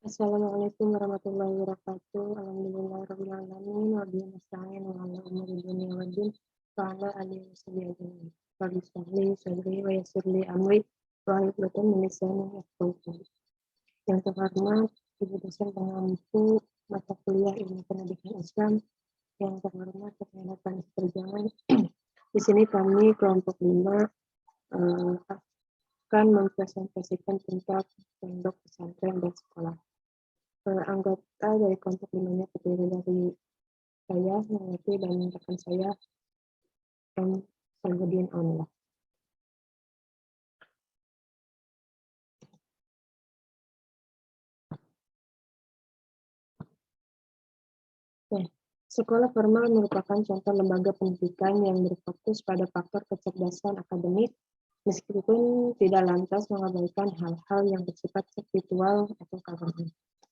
Assalamualaikum warahmatullahi wabarakatuh. Alhamdulillahirabbil alamin wa bihi nasta'in wa ala umuri dunya waddin wa ala alihi washabihi ajmain. Rabbi shrah li sadri wa yassir li amri wa hlul 'uqdatam min lisani yafqahu qawli. Yang terhormat Ibu dosen pengampu mata kuliah Ilmu Pendidikan Islam, yang terhormat Ketua Panitia Perjuangan. Di sini kami kelompok 5 akan mempresentasikan tentang pondok pesantren dan sekolah. Anggota dari kelompok 5-nya terdiri dari saya, Nawati, dan rekan saya, M. Salahuddin Aunullah. Sekolah formal merupakan contoh lembaga pendidikan yang berfokus pada faktor kecerdasan akademik, meskipun tidak lantas mengabaikan hal-hal yang bersifat spiritual atau keagamaan.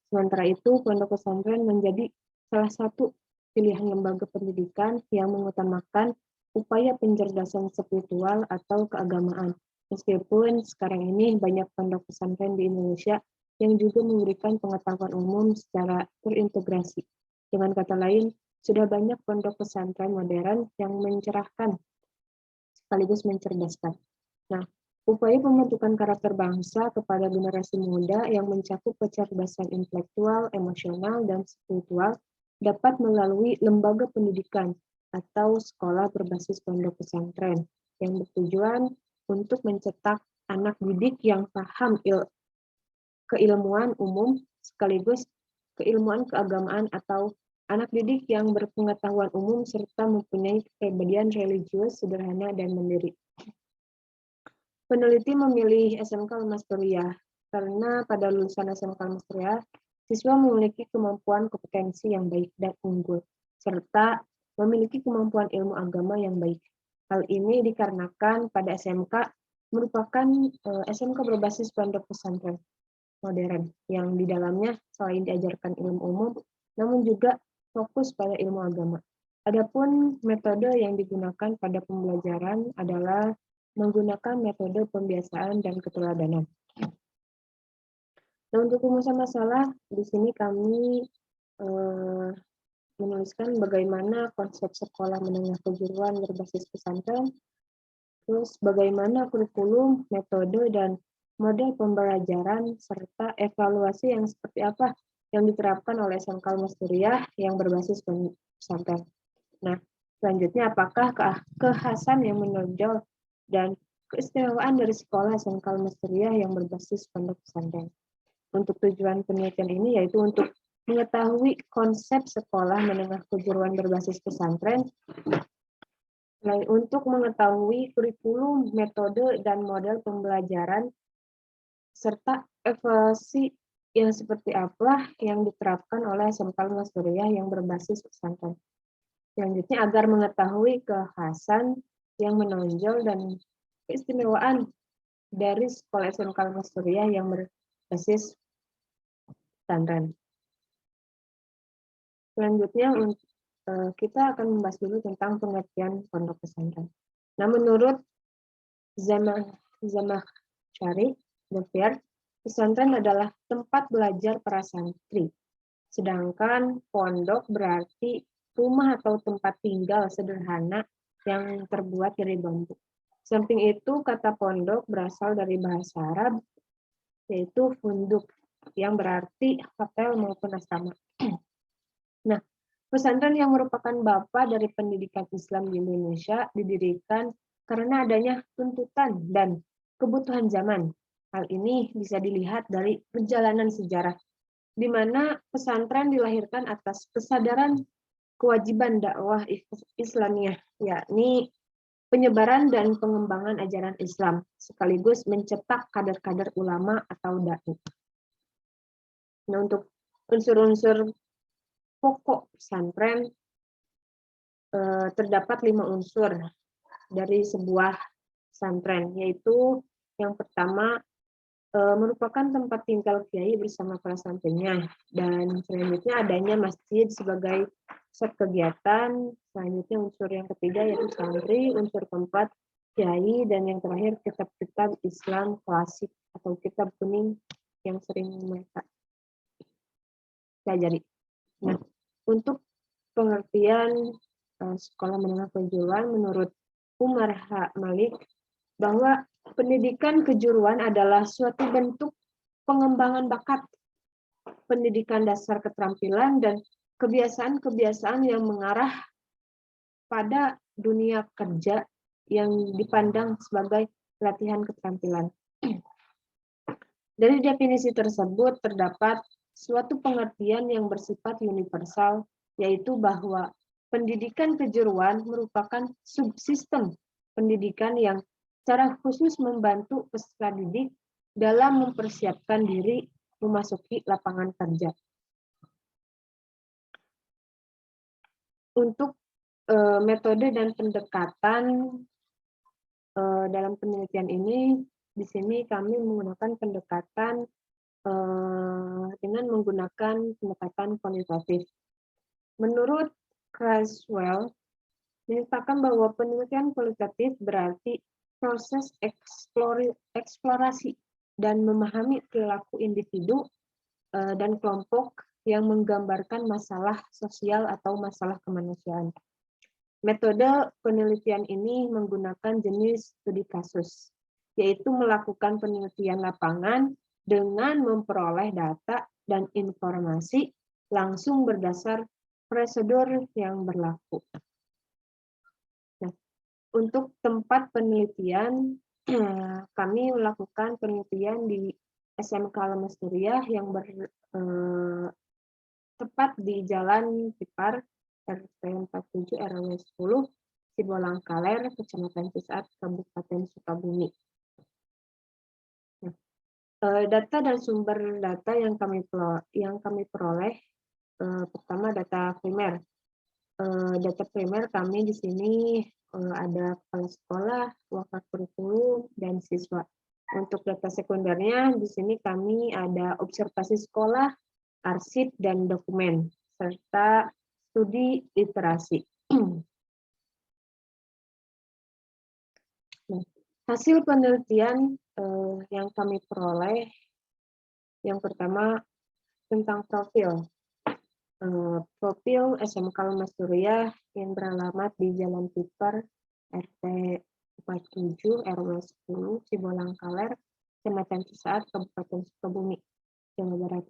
Sementara itu, pondok pesantren menjadi salah satu pilihan lembaga pendidikan yang mengutamakan upaya pencerdasan spiritual atau keagamaan. Meskipun sekarang ini banyak pondok pesantren di Indonesia yang juga memberikan pengetahuan umum secara terintegrasi. Dengan kata lain, sudah banyak pondok pesantren modern yang mencerahkan sekaligus mencerdaskan. Nah, upaya pembentukan karakter bangsa kepada generasi muda yang mencakup kecerdasan intelektual, emosional, dan spiritual dapat melalui lembaga pendidikan atau sekolah berbasis pondok pesantren yang bertujuan untuk mencetak anak didik yang paham keilmuan umum sekaligus keilmuan keagamaan atau anak didik yang berpengetahuan umum serta mempunyai kepribadian religius sederhana dan mandiri. Peneliti memilih SMK Al Masturiyah karena pada lulusan SMK Al Masturiyah, siswa memiliki kemampuan kompetensi yang baik dan unggul, serta memiliki kemampuan ilmu agama yang baik. Hal ini dikarenakan pada SMK merupakan SMK berbasis pondok pesantren modern, yang di dalamnya selain diajarkan ilmu umum, namun juga fokus pada ilmu agama. Adapun metode yang digunakan pada pembelajaran adalah menggunakan metode pembiasaan dan keteladanan. Nah, untuk rumusan masalah, di sini kami menuliskan bagaimana konsep sekolah menengah kejuruan berbasis pesantren, terus bagaimana kurikulum, metode, dan model pembelajaran, serta evaluasi yang seperti apa yang diterapkan oleh SMK Al Masturiyah yang berbasis pesantren. Nah, selanjutnya apakah kekhasan yang menonjol dan keistimewaan dari sekolah SMK Al Masturiyah yang berbasis pondok pesantren. Untuk tujuan penelitian ini yaitu untuk mengetahui konsep sekolah menengah kejuruan berbasis pesantren, untuk mengetahui kurikulum, metode, dan model pembelajaran, serta evaluasi yang seperti apa yang diterapkan oleh SMK Al Masturiyah yang berbasis pesantren. Selanjutnya, agar mengetahui kekhasan yang menonjol dan keistimewaan dari sekolah SMK Al Masturiyah yang berbasis pesantren. Selanjutnya, kita akan membahas dulu tentang pengertian pondok pesantren. Nah, menurut Zamakhsyari, pesantren adalah tempat belajar para santri. Sedangkan pondok berarti rumah atau tempat tinggal sederhana yang terbuat dari bambu. Samping itu, kata pondok berasal dari bahasa Arab, yaitu funduk, yang berarti hotel maupun asrama. Nah, pesantren yang merupakan bapa dari pendidikan Islam di Indonesia didirikan karena adanya tuntutan dan kebutuhan zaman. Hal ini bisa dilihat dari perjalanan sejarah, di mana pesantren dilahirkan atas kesadaran kewajiban dakwah Islamiyah, yakni penyebaran dan pengembangan ajaran Islam, sekaligus mencetak kader-kader ulama atau dai. Nah, untuk unsur-unsur pokok pesantren terdapat 5 unsur dari sebuah pesantren, yaitu yang pertama merupakan tempat tinggal kiai bersama para santrinya, dan selanjutnya adanya masjid sebagai pusat kegiatan. Selanjutnya unsur yang ketiga yaitu santri, unsur keempat kiai, dan yang terakhir kitab-kitab Islam klasik atau kitab kuning yang sering mereka pelajari. Nah, untuk pengertian sekolah menengah kejuruan menurut Umar H. Malik bahwa pendidikan kejuruan adalah suatu bentuk pengembangan bakat, pendidikan dasar keterampilan, dan kebiasaan-kebiasaan yang mengarah pada dunia kerja yang dipandang sebagai latihan keterampilan. Dari definisi tersebut terdapat suatu pengertian yang bersifat universal, yaitu bahwa pendidikan kejuruan merupakan subsistem pendidikan yang secara khusus membantu peserta didik dalam mempersiapkan diri memasuki lapangan kerja. Untuk metode dan pendekatan dalam penelitian ini, di sini kami menggunakan pendekatan dengan menggunakan pendekatan kualitatif. Menurut Criswell, menyatakan bahwa penelitian kualitatif berarti proses eksplorasi dan memahami perilaku individu dan kelompok yang menggambarkan masalah sosial atau masalah kemanusiaan. Metode penelitian ini menggunakan jenis studi kasus, yaitu melakukan penelitian lapangan dengan memperoleh data dan informasi langsung berdasar prosedur yang berlaku. Nah, untuk tempat penelitian, kami melakukan penelitian di SMK Lemesturiah yang tepat di Jalan Tipar, RT 47 RW 10, Sibolang Kaler, Kecamatan Cisaat, Kabupaten Sukabumi. Nah, data dan sumber data yang kami peroleh, pertama data primer. Data primer kami di sini ada kepala sekolah, wakil kurikulum, dan siswa. Untuk data sekundernya di sini kami ada observasi sekolah, arsip, dan dokumen, serta studi literasi. Nah, hasil penelitian yang kami peroleh, yang pertama tentang profil. Profil SMK Lemesturiah yang beralamat di Jalan Tipar, RT 47 RW 10, Sibolang Kaler, Kecamatan Cisaat, Kabupaten Sukabumi, Jawa Barat.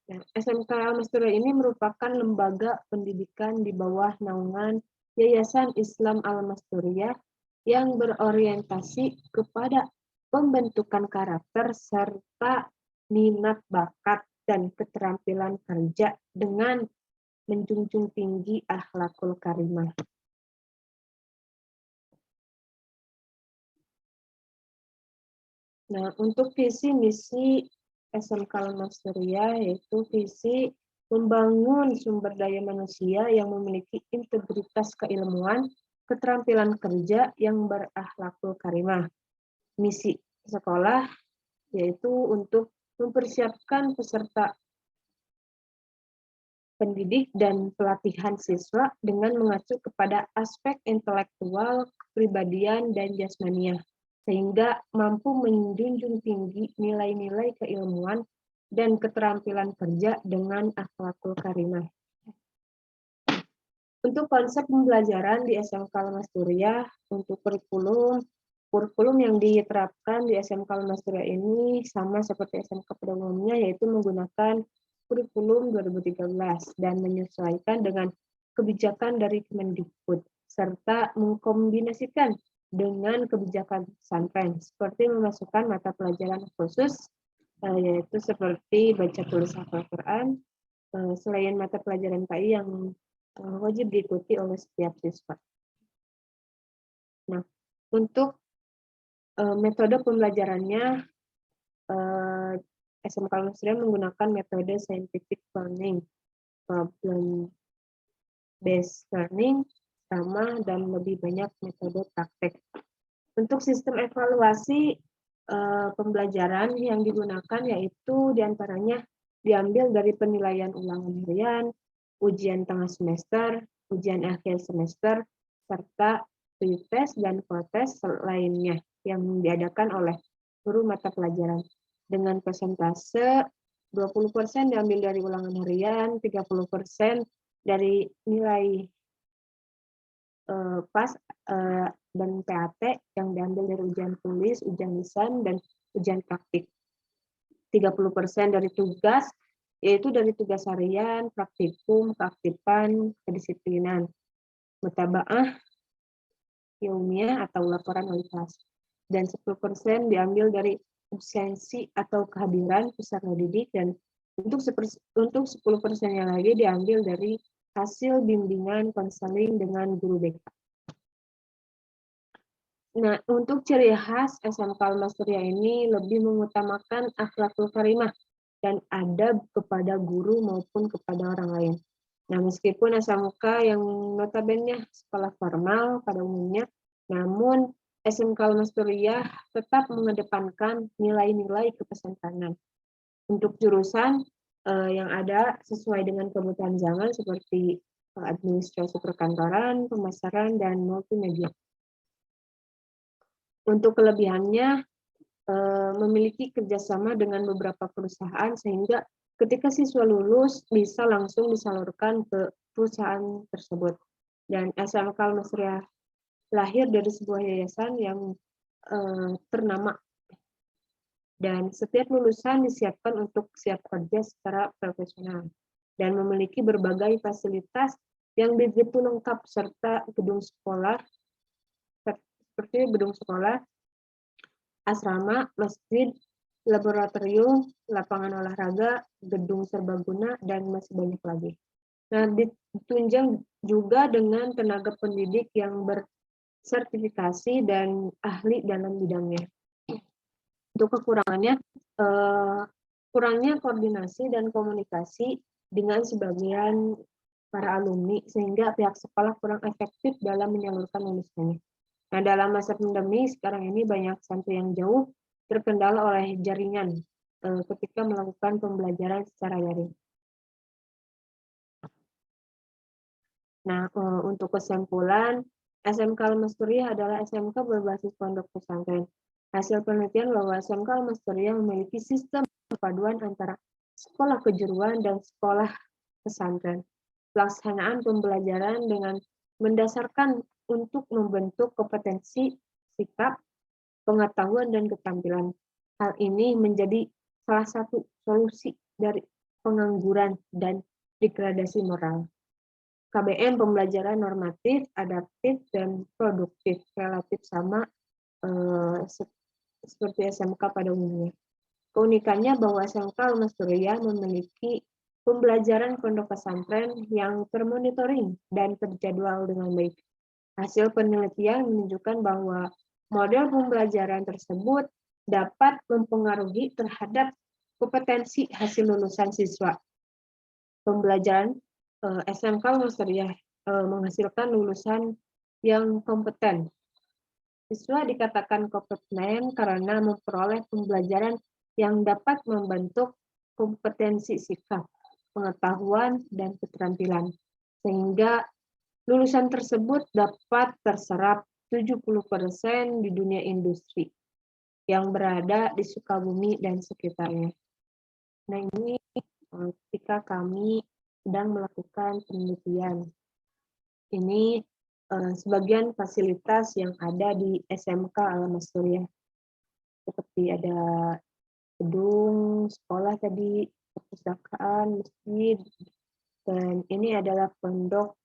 Nah, SMK Lemesturiah ini merupakan lembaga pendidikan di bawah naungan Yayasan Islam Al-Mesturiah yang berorientasi kepada pembentukan karakter serta minat bakat dan keterampilan kerja dengan menjunjung tinggi akhlakul karimah. Nah, untuk visi misi SMK Lemesturiah yaitu visi membangun sumber daya manusia yang memiliki integritas keilmuan, keterampilan kerja yang berakhlakul karimah. Misi sekolah yaitu untuk mempersiapkan peserta pendidik dan pelatihan siswa dengan mengacu kepada aspek intelektual, kepribadian, dan jasmaniah, sehingga mampu menjunjung tinggi nilai-nilai keilmuan dan keterampilan kerja dengan akhlakul karimah. Untuk konsep pembelajaran di SMK Lemesturiah, untuk kurikulum yang diterapkan di SMK Lemesturiah ini sama seperti SMK pada umumnya, yaitu menggunakan kurikulum 2013 dan menyesuaikan dengan kebijakan dari Kemendikbud, serta mengkombinasikan dengan kebijakan pesantren, seperti memasukkan mata pelajaran khusus, yaitu seperti baca tulis hafal Quran, selain mata pelajaran PAI yang wajib diikuti oleh setiap siswa. Nah, untuk metode pembelajarannya, SMK Lemesturiah menggunakan metode scientific learning, problem based learning, sama dan lebih banyak metode praktek. Untuk sistem evaluasi pembelajaran yang digunakan yaitu diantaranya diambil dari penilaian ulangan harian, ujian tengah semester, ujian akhir semester, serta pretest dan protest lainnya yang diadakan oleh guru mata pelajaran dengan persentase 20% diambil dari ulangan harian, 30% dari nilai PAS dan PAT yang diambil dari ujian tulis, ujian lisan, dan ujian praktik. 30% dari tugas, yaitu dari tugas harian, praktikum, keaktifan, kedisiplinan, mutabaah, ilmiah atau laporan wali kelas. Dan 10% diambil dari absensi atau kehadiran peserta didik, dan untuk 10% yang lagi diambil dari hasil bimbingan konseling dengan guru BK. Nah, untuk ciri khas SMK Al-Masturia ini lebih mengutamakan akhlakul karimah dan adab kepada guru maupun kepada orang lain. Nah, meskipun SMK yang notabene sekolah formal pada umumnya, namun SMK Al-Masturia tetap mengedepankan nilai-nilai kepesantrenan. Untuk jurusan yang ada sesuai dengan kebutuhan zaman seperti administrasi perkantoran, pemasaran, dan multimedia. Untuk kelebihannya, memiliki kerjasama dengan beberapa perusahaan sehingga ketika siswa lulus bisa langsung disalurkan ke perusahaan tersebut. Dan SMK Al-Masturia lahir dari sebuah yayasan yang ternama, dan setiap lulusan disiapkan untuk siap kerja secara profesional dan memiliki berbagai fasilitas yang begitu lengkap serta gedung sekolah seperti gedung sekolah, asrama, masjid, laboratorium, lapangan olahraga, gedung serbaguna, dan masih banyak lagi. Nah, ditunjang juga dengan tenaga pendidik yang bersertifikasi dan ahli dalam bidangnya. Untuk kekurangannya, kurangnya koordinasi dan komunikasi dengan sebagian para alumni, sehingga pihak sekolah kurang efektif dalam menyalurkan lulusannya. Nah, dalam masa pandemi sekarang ini banyak santri yang jauh terkendala oleh jaringan ketika melakukan pembelajaran secara daring. Nah, untuk kesimpulan, SMK Al-Masturia adalah SMK berbasis pondok pesantren. Hasil penelitian bahwa SMK Al-Masturia memiliki sistem perpaduan antara sekolah kejuruan dan sekolah pesantren. Pelaksanaan pembelajaran dengan mendasarkan untuk membentuk kompetensi, sikap, pengetahuan, dan keterampilan. Hal ini menjadi salah satu solusi dari pengangguran dan degradasi moral. KBM pembelajaran normatif, adaptif, dan produktif relatif sama seperti SMK pada umumnya. Keunikannya bahwa SMK Al-Masturia memiliki pembelajaran pondok pesantren yang termonitoring dan terjadwal dengan baik. Hasil penelitian menunjukkan bahwa model pembelajaran tersebut dapat mempengaruhi terhadap kompetensi hasil lulusan siswa. Pembelajaran SMK Al-Masturia menghasilkan lulusan yang kompeten. Siswa dikatakan kompeten karena memperoleh pembelajaran yang dapat membentuk kompetensi sikap, pengetahuan, dan keterampilan, sehingga lulusan tersebut dapat terserap 70% di dunia industri yang berada di Sukabumi dan sekitarnya. Nah, ini ketika kami sedang melakukan penelitian. Ini sebagian fasilitas yang ada di SMK Al-Masturia. Seperti ada gedung sekolah tadi, perpustakaan, masjid, dan ini adalah pondok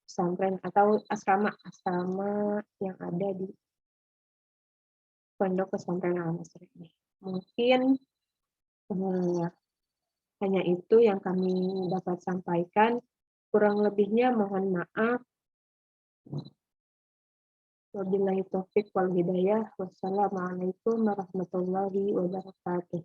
pesantren atau asrama yang ada di pondok pesantren Al-Masturia ini. Mungkin hanya itu yang kami dapat sampaikan. Kurang lebihnya mohon maaf. Wabillahi taufiq wal hidayah. Wassalamualaikum warahmatullahi wabarakatuh.